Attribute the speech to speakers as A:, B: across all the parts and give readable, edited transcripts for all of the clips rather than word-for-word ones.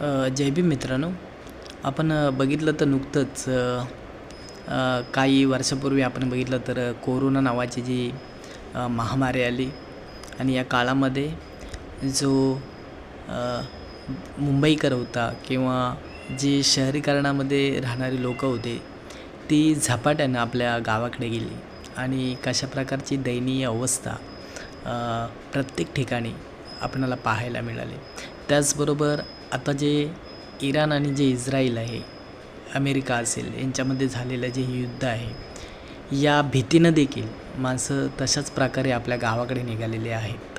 A: जय भीम मित्रांनो. आपण बघितलं तर नुकतंच काही वर्षापूर्वी आपण बघितलं तर कोरोना नावाची जी महामारी आली आणि या काळामध्ये जो अ, मुंबईकर होता किंवा जी शहरीकरणामध्ये राहणारी लोकं होते, ती झपाट्यानं आपल्या गावाकडे गेली आणि कशा प्रकारची दयनीय अवस्था प्रत्येक ठिकाणी आपणाला पाहायला मिळाली. त्याचबरोबर आता जे इराण आणि जे इस्राईल आहे, अमेरिका असेल, यांच्यामध्ये झालेलं जे युद्ध आहे, या भीतीनं देखील माणसं तशाच प्रकारे आपल्या गावाकडे निघालेले आहेत.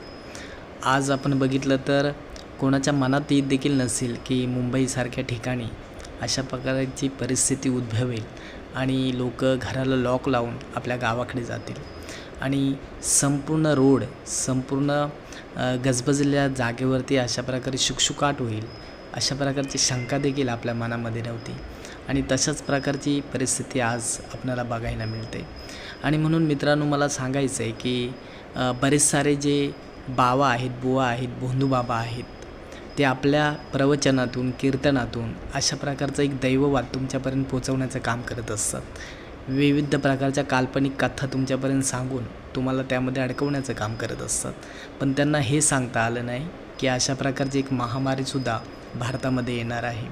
A: आज आपण बघितलं तर कोणाच्या मनात येत देखील नसेल की मुंबईसारख्या ठिकाणी अशा प्रकारची परिस्थिती उद्भवेल आणि लोक घराला लॉक लावून आपल्या गावाकडे जातील आणि संपूर्ण रोड, संपूर्ण गजबजलेल्या जागेवरती अशा प्रकारे शुकशुकाट होईल, अशा प्रकारची शंका देखील आपल्या मनामध्ये नव्हती आणि तशाच प्रकारची परिस्थिती आज आपल्याला बघायला मिळते. आणि म्हणून मित्रांनो, मला सांगायचं आहे की बरेच सारे जे बाबा आहेत, बुवा आहेत, भोंदूबाबा आहेत, ते आपल्या प्रवचनातून, कीर्तनातून अशा प्रकारचं एक दैववाद तुमच्यापर्यंत पोचवण्याचं काम करत असतात. विविध प्रकारच्या काल्पनिक कथा तुमच्यापर्यंत सांगून तुम्हाला त्यामध्ये अडकवण्याचं काम करत असतात. पण त्यांना हे सांगता आलं नाही की अशा प्रकारची एक महामारीसुद्धा भारतामध्ये येणार आहे.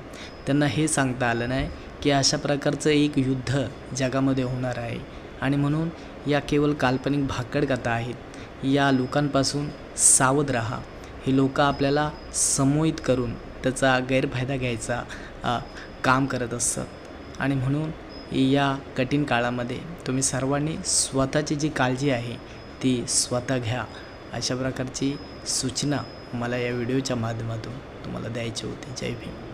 A: त्यांना हे सांगता आलं नाही की अशा प्रकारचं एक युद्ध जगामध्ये होणार आहे आणि म्हणून या केवळ काल्पनिक भाकड कथा आहेत. या लोकांपासून सावध राहा. हे लोक आपल्याला संमोहित करून त्याचा गैरफायदा घ्यायचा काम करत असतात आणि म्हणून या कठीण काळामध्ये तुम्ही सर्वांनी स्वतःची जी काळजी आहे ती स्वतः घ्या. अशा प्रकारची सूचना मला या व्हिडिओच्या माध्यमातून तुम्हाला द्यायची होती. जय भीम.